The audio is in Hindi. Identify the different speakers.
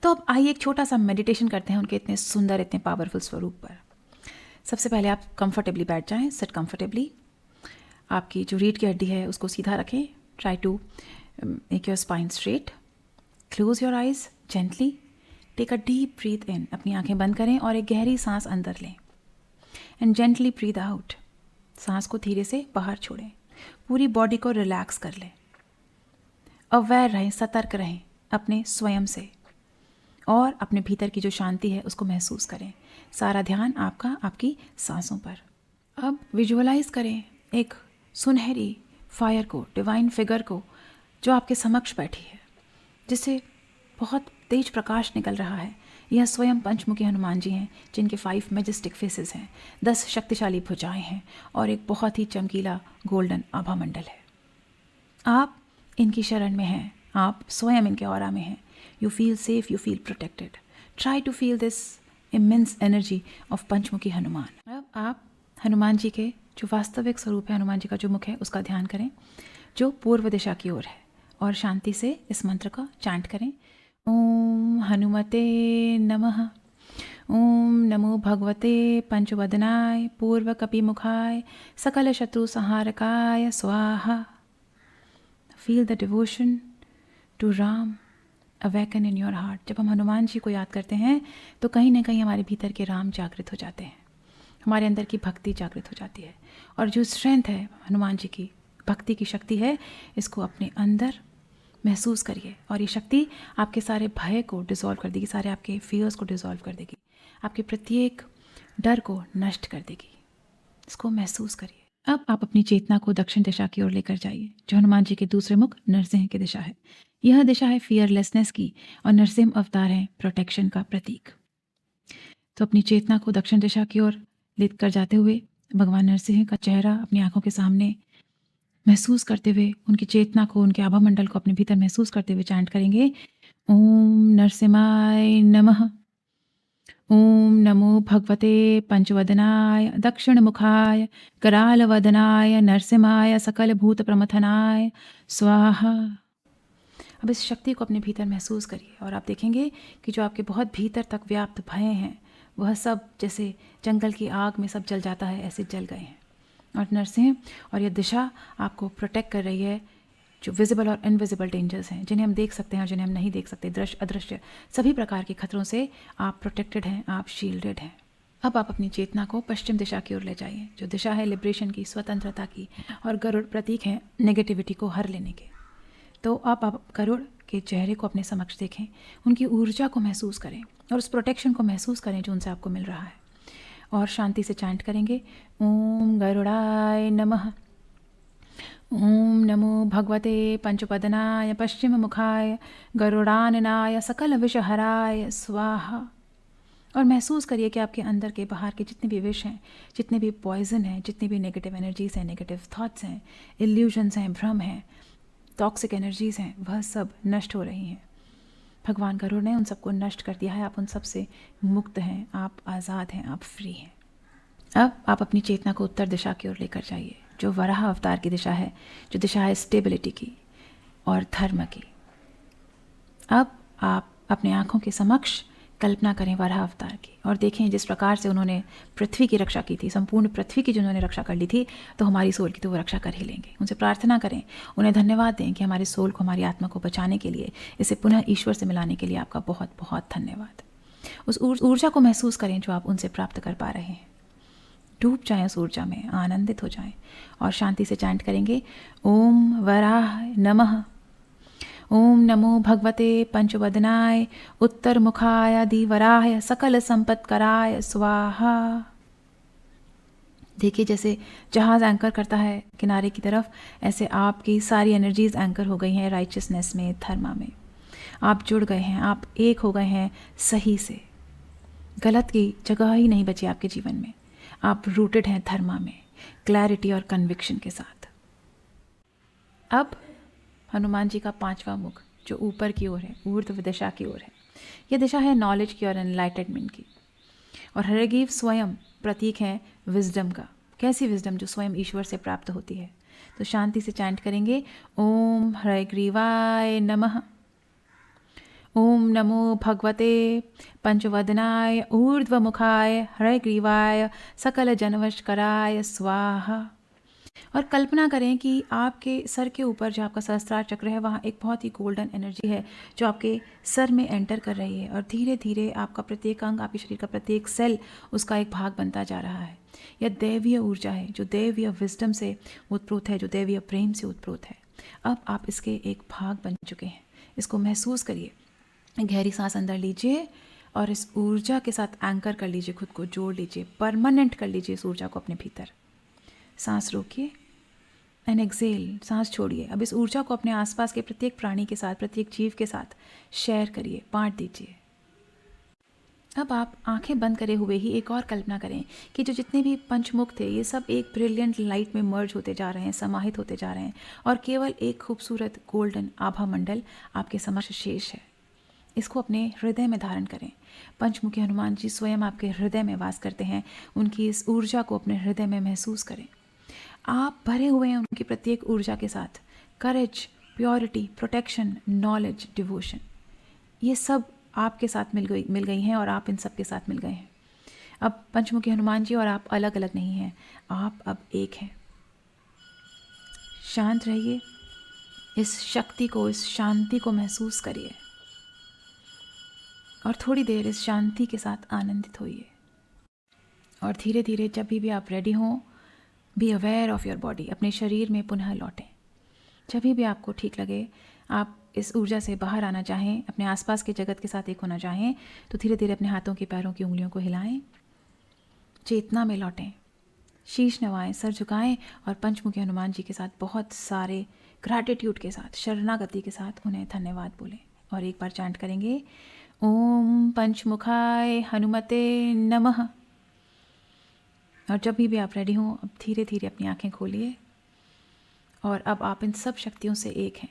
Speaker 1: तो अब आइए एक छोटा सा मेडिटेशन करते हैं उनके इतने सुंदर, इतने पावरफुल स्वरूप पर। सबसे पहले आप कंफर्टेबली बैठ जाएं, सिट कंफर्टेबली। आपकी जो रीढ़ की हड्डी है उसको सीधा रखें। Try to make your spine straight. Close your eyes gently. Take a deep breath in, अपनी आंखें बंद करें और एक गहरी सांस अंदर लें। एंड जेंटली ब्रीथ आउट, सांस को धीरे से बाहर छोड़ें। पूरी बॉडी को रिलैक्स कर लें। अवेयर रहें, सतर्क रहें अपने स्वयं से और अपने भीतर की जो शांति है उसको महसूस करें। सारा ध्यान आपका आपकी सांसों पर। अब विजुअलाइज करें एक सुनहरी फायर को, डिवाइन फिगर को जो आपके समक्ष बैठी है, जिससे बहुत तेज प्रकाश निकल रहा है। यह स्वयं पंचमुखी हनुमान जी हैं, जिनके 5 मैजेस्टिक फेसेस हैं, 10 शक्तिशाली भुजाएं हैं और एक बहुत ही चमकीला गोल्डन आभा मंडल है। आप इनकी शरण में हैं, आप स्वयं इनके ऑरा में हैं। You feel safe, you feel protected. Try to feel this immense energy of Panchmukhi Hanuman. अब आप हनुमान जी के जो वास्तविक स्वरूप है, हनुमान जी का जो मुख है, उसका ध्यान करें जो पूर्व दिशा की ओर है और शांति से इस मंत्र का चैंट करें। ओम हनुमते नमः। ओम नमो भगवते पंचवदनाय पूर्व कपिमुखाय सकल शत्रु संहारकाय स्वाहा। Feel the devotion to Ram awaken in your heart. जब हम हनुमान जी को याद करते हैं तो कहीं ना कहीं हमारे भीतर के राम जागृत हो जाते हैं, हमारे अंदर की भक्ति जागृत हो जाती है। और जो स्ट्रेंथ है हनुमान जी की, भक्ति की शक्ति है, इसको अपने अंदर महसूस करिए और ये शक्ति आपके सारे भय को डिसॉल्व कर देगी, सारे आपके फियर्स को डिसॉल्व कर देगी, आपके प्रत्येक डर को नष्ट कर देगी। इसको महसूस करिए। अब आप अपनी चेतना को दक्षिण दिशा की ओर लेकर जाइए, जो हनुमान जी के दूसरे मुख नरसिंह की दिशा है। यह दिशा है फियरलेसनेस की और नरसिंह अवतार है प्रोटेक्शन का प्रतीक। तो अपनी चेतना को दक्षिण दिशा की ओर लेकर जाते हुए भगवान नरसिंह का चेहरा अपनी आंखों के सामने महसूस करते हुए, उनकी चेतना को, उनके आभा मंडल को अपने भीतर महसूस करते हुए चैंट करेंगे। ओम नरसिंहाय नमः। ओम नमो भगवते पंचवदनाय दक्षिण मुखाय कराल वदनाय नरसिंहाय सकल भूत प्रमथनाय स्वाहा। अब इस शक्ति को अपने भीतर महसूस करिए और आप देखेंगे कि जो आपके बहुत भीतर तक व्याप्त भय हैं वह सब जैसे जंगल की आग में सब जल जाता है, ऐसे जल गए हैं। और नरसिंह और यह दिशा आपको प्रोटेक्ट कर रही है जो विजिबल और इनविजिबल डेंजर्स हैं, जिन्हें हम देख सकते हैं और जिन्हें हम नहीं देख सकते, दृश्य अदृश्य सभी प्रकार के खतरों से आप प्रोटेक्टेड हैं, आप शील्डेड हैं। अब आप अपनी चेतना को पश्चिम दिशा की ओर ले जाइए, जो दिशा है लिबरेशन की, स्वतंत्रता की, और गरुड़ प्रतीक है नेगेटिविटी को हर लेने के। तो अब आप गरुड़ के चेहरे को अपने समक्ष देखें, उनकी ऊर्जा को महसूस करें और उस प्रोटेक्शन को महसूस करें जो उनसे आपको मिल रहा है, और शांति से चैंट करेंगे। ओम गरुड़ाय नमः। ओम नमो भगवते पंचपदनाय पश्चिम मुखाय गरुड़ाननाय सकल विषहराय स्वाहा। और महसूस करिए कि आपके अंदर के बाहर के जितने भी विष हैं, जितने भी पॉइजन हैं, जितनी भी नेगेटिव एनर्जीज हैं, नेगेटिव थॉट्स हैं, इल्यूजन्स हैं, भ्रम हैं, टॉक्सिक एनर्जीज हैं, वह सब नष्ट हो रही हैं। भगवान गरुड़ ने उन सबको नष्ट कर दिया है। आप उन सब से मुक्त हैं, आप आज़ाद हैं, आप फ्री हैं। अब आप अपनी चेतना को उत्तर दिशा की ओर लेकर जाइए, जो वराह अवतार की दिशा है, जो दिशा है स्टेबिलिटी की और धर्म की। अब आप अपने आंखों के समक्ष कल्पना करें वराह अवतार की और देखें जिस प्रकार से उन्होंने पृथ्वी की रक्षा की थी, संपूर्ण पृथ्वी की जो उन्होंने रक्षा कर ली थी, तो हमारी सोल की तो वो रक्षा कर ही लेंगे। उनसे प्रार्थना करें, उन्हें धन्यवाद दें कि हमारे सोल को, हमारी आत्मा को बचाने के लिए, इसे पुनः ईश्वर से मिलाने के लिए आपका बहुत बहुत धन्यवाद। उस ऊर्जा को महसूस करें जो आप उनसे प्राप्त कर पा रहे हैं। डूब जाएं उस ऊर्जा में, आनंदित हो जाएं और शांति से चैंट करेंगे। ओम वराह नमः। ओम नमो भगवते पंचवदनाय उत्तर मुखाय दिवराय सकल संपत्कराय स्वाहा। देखिए जैसे जहाज एंकर करता है किनारे की तरफ, ऐसे आपकी सारी एनर्जीज एंकर हो गई हैं राइचियसनेस में, धर्मा में। आप जुड़ गए हैं, आप एक हो गए हैं सही से। गलत की जगह ही नहीं बची आपके जीवन में। आप रूटेड हैं धर्मा में, क्लैरिटी और कन्विक्शन के साथ। अब हनुमान जी का 5वां मुख जो ऊपर की ओर है, ऊर्ध्व दिशा की ओर है, यह दिशा है नॉलेज की और एनलाइटनमेंट की। और हरग्रीव स्वयं प्रतीक है विजडम का। कैसी विजडम? जो स्वयं ईश्वर से प्राप्त होती है। तो शांति से चैंट करेंगे। ओम हरग्रीवाय नमः। ओम नमो भगवते पंचवदनाय ऊर्ध्वमुखाय हयग्रीवाय सकल जनवशकराय स्वाहा। और कल्पना करें कि आपके सर के ऊपर जो आपका सहस्त्रार चक्र है, वहाँ एक बहुत ही गोल्डन एनर्जी है जो आपके सर में एंटर कर रही है और धीरे धीरे आपका प्रत्येक अंग, आपके शरीर का प्रत्येक सेल उसका एक भाग बनता जा रहा है। यह दैवीय ऊर्जा है जो दैवीय विजडम से उत्प्रोत है, जो दैवीय प्रेम से उत्प्रोत है। अब आप इसके एक भाग बन चुके हैं। इसको महसूस करिए। गहरी सांस अंदर लीजिए और इस ऊर्जा के साथ एंकर कर लीजिए, खुद को जोड़ लीजिए, परमानेंट कर लीजिए इस ऊर्जा को अपने भीतर। सांस रोकिए एंड एक्सेल, सांस छोड़िए। अब इस ऊर्जा को अपने आसपास के प्रत्येक प्राणी के साथ, प्रत्येक जीव के साथ शेयर करिए, बांट दीजिए। अब आप आंखें बंद करे हुए ही एक और कल्पना करें कि जो जितने भी पंचमुख थे ये सब एक ब्रिलियंट लाइट में मर्ज होते जा रहे हैं, समाहित होते जा रहे हैं और केवल एक खूबसूरत गोल्डन आभा मंडल आपके समक्ष शेष है। इसको अपने हृदय में धारण करें। पंचमुखी हनुमान जी स्वयं आपके हृदय में वास करते हैं। उनकी इस ऊर्जा को अपने हृदय में महसूस करें। आप भरे हुए हैं उनकी प्रत्येक ऊर्जा के साथ। करेज, प्योरिटी, प्रोटेक्शन, नॉलेज, डिवोशन, ये सब आपके साथ मिल गई हैं और आप इन सब के साथ मिल गए हैं। अब पंचमुखी हनुमान जी और आप अलग अलग नहीं हैं, आप अब एक हैं। शांत रहिए, इस शक्ति को, इस शांति को महसूस करिए और थोड़ी देर इस शांति के साथ आनंदित होइए। और धीरे धीरे जब भी आप रेडी हों, be aware of your body, अपने शरीर में पुनः लौटें। जब भी आपको ठीक लगे, आप इस ऊर्जा से बाहर आना चाहें, अपने आसपास के जगत के साथ एक होना चाहें, तो धीरे धीरे अपने हाथों के पैरों की उंगलियों को हिलाएं, चेतना में लौटें, शीश नवाएं, सर झुकाएं और पंचमुखी हनुमान जी के साथ बहुत सारे ग्रैटिट्यूड के साथ, शरणागति के साथ उन्हें धन्यवाद बोलें। और एक बार चैंट करेंगे, ओम पंचमुखाय हनुमते नमः। और जब भी आप रेडी हों, अब धीरे धीरे अपनी आंखें खोलिए और अब आप इन सब शक्तियों से एक हैं।